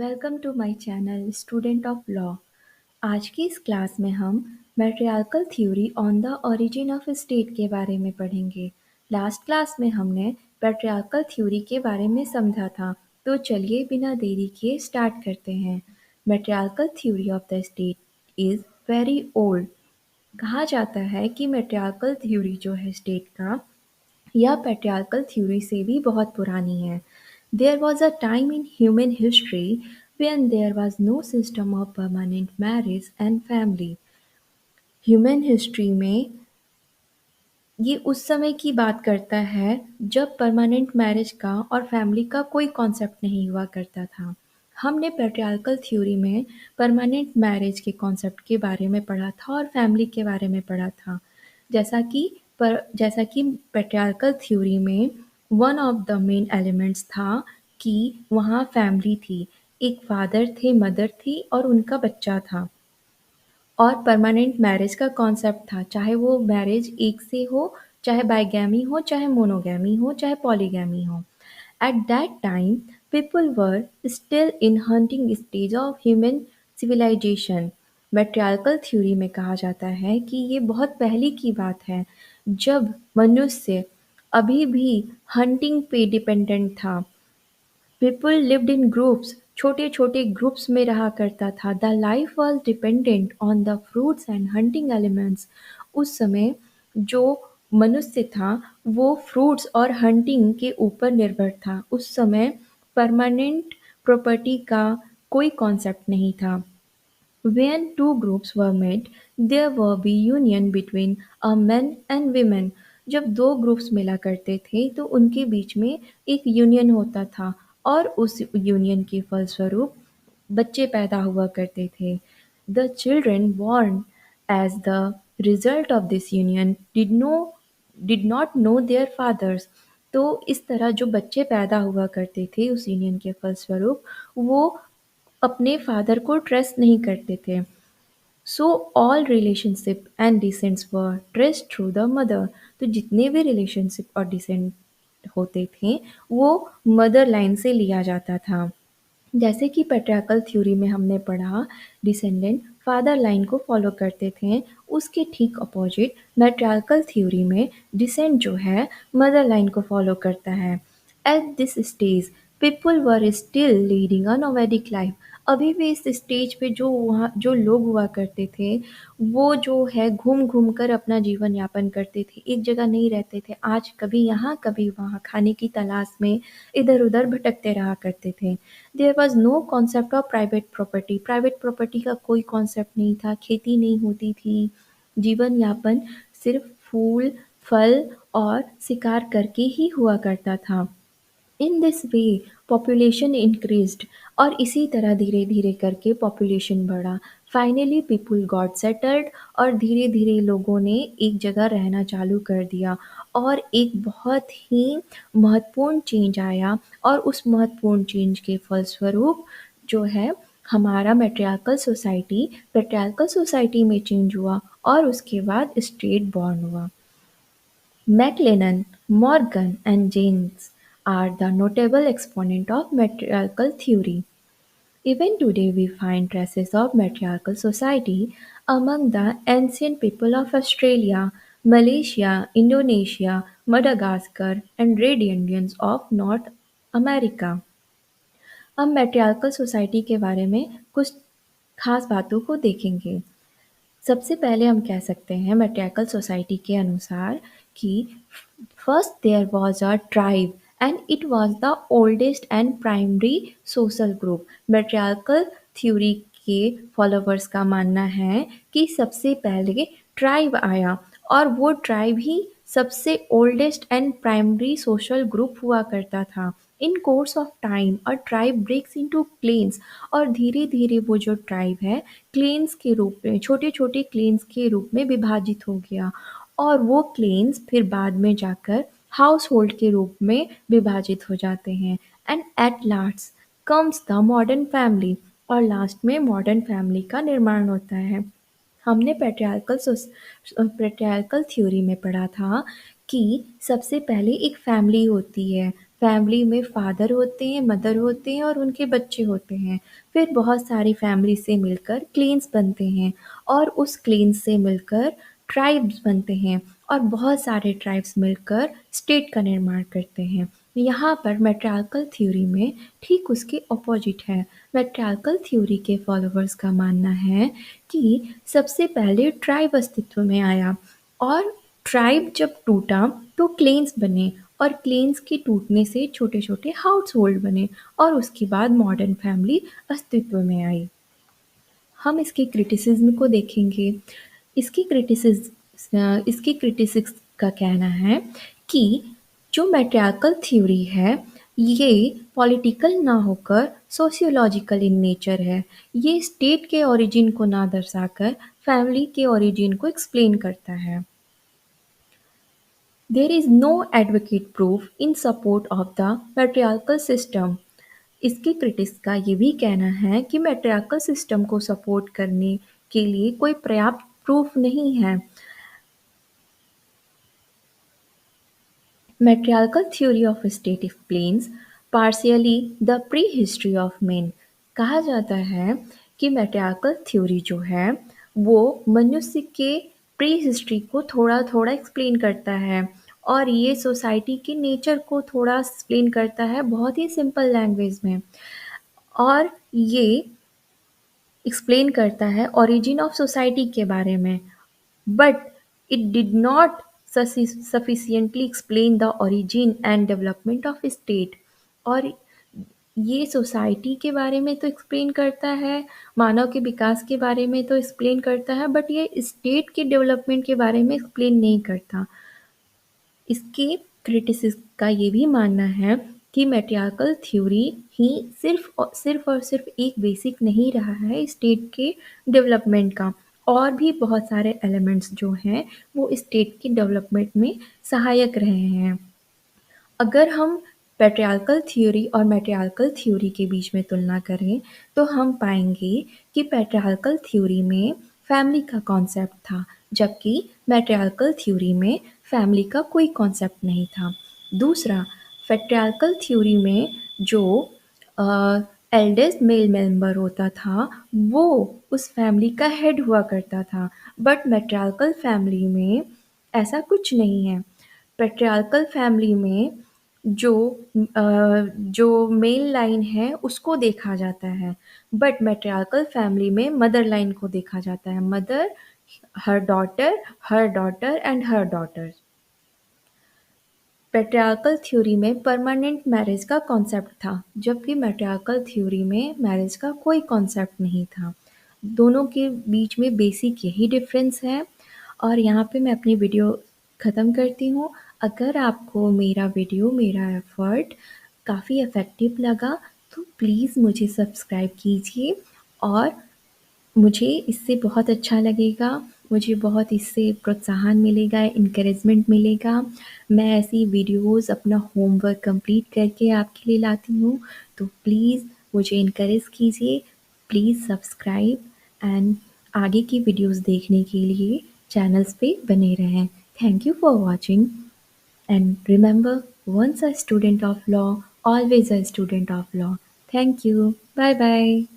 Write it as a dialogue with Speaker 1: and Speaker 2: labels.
Speaker 1: Welcome to my channel student of law. आज की इस क्लास में हम matriarchal theory on the origin of state के बारे में पढ़ेंगे। लास्ट क्लास में हमने पैट्रियार्कल थ्योरी के बारे में समझा था, तो चलिए बिना देरी किए स्टार्ट करते हैं। Matriarchal theory of the state is very old. कहा जाता है कि मैट्रियार्कल थ्योरी जो है स्टेट का, यह पैट्रियार्कल थ्योरी से भी बहुत पुरानी है। There was a time in human history when there was no system of permanent marriage and family. Human history में ये उस समय की बात करता है जब परमानेंट मैरिज का और फैमिली का कोई कॉन्सेप्ट नहीं हुआ करता था। हमने पैट्रियार्कल थ्योरी में परमानेंट मैरिज के कॉन्सेप्ट के बारे में पढ़ा था और फैमिली के बारे में पढ़ा था। जैसा कि पैट्रियार्कल थ्योरी में one of the main elements था कि वहाँ फैमिली थी। एक फादर थे, मदर थी और उनका बच्चा था। और परमानेंट मैरिज का कॉन्सेप्ट था, चाहे वो मैरिज एक से हो, चाहे बाइगैमी हो, चाहे मोनोगैमी हो, चाहे पॉलीगैमी हो। At that time people were still in hunting stage of human civilisation. Matriarchal theory में कहा जाता है कि ये बहुत पहले की बात है, जब मनुष्य अभी भी हंटिंग पे डिपेंडेंट था। पीपल लिव्ड इन ग्रुप्स, छोटे-छोटे ग्रुप्स में रहा करता था। The life was dependent on the fruits and hunting elements. उस समय जो मनुष्य था वो फ्रूट्स और हंटिंग के ऊपर निर्भर था। उस समय परमानेंट प्रॉपर्टी का कोई कॉन्सेप्ट नहीं था। When two groups were met, there will be union between a men and women. जब दो ग्रुप्स मिला करते थे तो उनके बीच में एक यूनियन होता था और उस यूनियन के फलस्वरूप बच्चे पैदा हुआ करते थे। The children born as the result of this union did not know their fathers. तो इस तरह जो बच्चे पैदा हुआ करते थे उस यूनियन के फलस्वरूप, वो अपने फादर को ट्रस्ट नहीं करते थे। So all relationship and descents were traced through the mother. तो जितने भी रिलेशनशिप और डिसेंट होते थे वो मदर लाइन से लिया जाता था। जैसे कि पैट्रियार्कल थ्योरी में हमने पढ़ा, डिसेंडेंट फादर लाइन को फॉलो करते थे, उसके ठीक अपोजिट मैट्रियार्कल थ्योरी में डिसेंट जो है मदर लाइन को फॉलो करता है। At this stage people were still leading a nomadic life. अभी भी इस स्टेज पे जो लोग हुआ करते थे वो जो है घूम घूम कर अपना जीवन यापन करते थे, एक जगह नहीं रहते थे। आज कभी यहाँ कभी वहाँ खाने की तलाश में इधर उधर भटकते रहा करते थे। There was no concept of private property. Private property का कोई कॉन्सेप्ट नहीं था, खेती नहीं होती थी। जीवन यापन सिर्फ फूल फल और शिकार करके ही हुआ करता था। In this way population increased, और इसी तरह धीरे धीरे करके पॉपुलेशन बढ़ा। फाइनली पीपल गॉट सेटल्ड, और धीरे धीरे लोगों ने एक जगह रहना चालू कर दिया। और एक बहुत ही महत्वपूर्ण चेंज आया, और उस महत्वपूर्ण चेंज के फलस्वरूप जो है हमारा पेट्रियार्कल सोसाइटी में चेंज हुआ और उसके बाद स्टेट बॉर्न हुआ। MacLennan, Morgan, and Jaynes are the notable exponents of matriarchal theory. Even today we find traces of matriarchal society among the ancient people of Australia, Malaysia, Indonesia, Madagascar, and Red Indians of North America. अब मैट्रियार्कल society के बारे में कुछ खास बातों को देखेंगे। सबसे पहले हम कह सकते हैं मैट्रियार्कल सोसाइटी के अनुसार कि first there was a tribe and it was the oldest and primary social group. Matriarchal theory के फॉलोवर्स का मानना है कि सबसे पहले ट्राइब आया और वो ट्राइब ही सबसे oldest and primary social group हुआ करता था। In course of time a tribe breaks into clans, और धीरे धीरे वो जो ट्राइब है क्लेन्स के रूप में, छोटे छोटे क्लेन्स के रूप में विभाजित हो गया। और वो क्लेन्स फिर बाद में जाकर हाउस होल्ड के रूप में विभाजित हो जाते हैं। And at last comes the modern family, और लास्ट में मॉडर्न फैमिली का निर्माण होता है। हमने पैट्रियार्कल थ्योरी में पढ़ा था कि सबसे पहले एक फैमिली होती है, फैमिली में फादर होते हैं, मदर होते हैं और उनके बच्चे होते हैं। फिर बहुत सारी फैमिली से मिलकर क्लेन्स बनते हैं और उस क्लेन्स से मिलकर ट्राइब्स बनते हैं और बहुत सारे ट्राइब्स मिलकर स्टेट का निर्माण करते हैं। यहाँ पर मैट्रियार्कल थ्योरी में ठीक उसके अपोजिट है। मैट्रियार्कल थ्योरी के फॉलोवर्स का मानना है कि सबसे पहले ट्राइब अस्तित्व में आया और ट्राइब जब टूटा तो क्लेन्स बने और क्लेन्स के टूटने से छोटे-छोटे हाउसहोल्ड बने और उसके बाद मॉडर्न फैमिली अस्तित्व में आई। हम इसके क्रिटिसिज्म को देखेंगे। इसकी क्रिटिसिक्स का कहना है कि जो मैट्रियार्कल थ्योरी है, ये पॉलिटिकल ना होकर सोशियोलॉजिकल इन नेचर है। ये स्टेट के ओरिजिन को ना दर्शाकर फैमिली के ओरिजिन को एक्सप्लेन करता है। There is no advocate proof in support of the patriarchal system. इसके क्रिटिक्स का ये भी कहना है कि मैट्रियार्कल सिस्टम को सपोर्ट करने के लिए कोई पर्याप्त प्रूफ नहीं है। Matriarchal theory of state explains partially the prehistory of men. कहा जाता है कि मैट्रियार्कल थ्योरी जो है वो मनुष्य के प्री-हिस्ट्री को थोड़ा-थोड़ा एक्सप्लेन करता है और ये सोसाइटी के नेचर को थोड़ा एक्सप्लेन करता है बहुत ही सिंपल लैंग्वेज में। और ये एक्सप्लेन करता है ओरिजिन ऑफ सोसाइटी के बारे में, but it did not sufficiently explain the origin and development of state। और ये सोसाइटी के बारे में तो एक्सप्लेन करता है, मानव के विकास के बारे में तो एक्सप्लेन करता है, बट ये स्टेट के डेवलपमेंट के बारे में एक्सप्लेन नहीं करता। इसके क्रिटिसिस्ट का ये भी मानना है कि मैट्रियार्कल थ्योरी ही सिर्फ और सिर्फ एक बेसिक नहीं रहा है स्टेट के डेवलपमेंट का, और भी बहुत सारे एलिमेंट्स जो हैं वो स्टेट के डेवलपमेंट में सहायक रहे हैं। अगर हम पैट्रियार्कल थ्योरी और मैट्रियार्कल थ्योरी के बीच में तुलना करें तो हम पाएंगे कि पैट्रियार्कल थ्योरी में फैमिली का कॉन्सेप्ट था, जबकि मैट्रियार्कल थ्योरी में फैमिली का कोई कॉन्सेप्ट नहीं था। दूसरा, पैट्रियार्कल थ्योरी में जो एल्डेस्ट मेल मेंबर होता था वो उस फैमिली का हेड हुआ करता था, बट मैट्रियार्कल फैमिली में ऐसा कुछ नहीं है। पैट्रियार्कल फैमिली में जो जो मेल लाइन है उसको देखा जाता है, बट मैट्रियार्कल फैमिली में मदर लाइन को देखा जाता है। Mother, her daughter, her daughter and her daughter. Patriarchal theory में परमानेंट मैरिज का कॉन्सेप्ट था, जबकि मैट्रियार्कल थ्योरी में मैरिज का कोई कॉन्सेप्ट नहीं था। दोनों के बीच में बेसिक यही डिफरेंस है। और यहाँ पे मैं अपनी वीडियो ख़त्म करती हूँ। अगर आपको मेरा वीडियो, मेरा एफर्ट काफ़ी इफ़ेक्टिव लगा तो प्लीज़ मुझे सब्सक्राइब कीजिए और मुझे इससे बहुत अच्छा लगेगा, मुझे बहुत इससे प्रोत्साहन मिलेगा, एनकरेजमेंट मिलेगा। मैं ऐसी वीडियोज़ अपना होमवर्क कंप्लीट करके आपके लिए लाती हूँ, तो प्लीज़ मुझे एनकरेज कीजिए, प्लीज़ सब्सक्राइब एंड आगे की वीडियोज़ देखने के लिए चैनल्स पे बने रहें। Thank you for watching and remember, once a student of law, always a student of law. Thank you. Bye bye.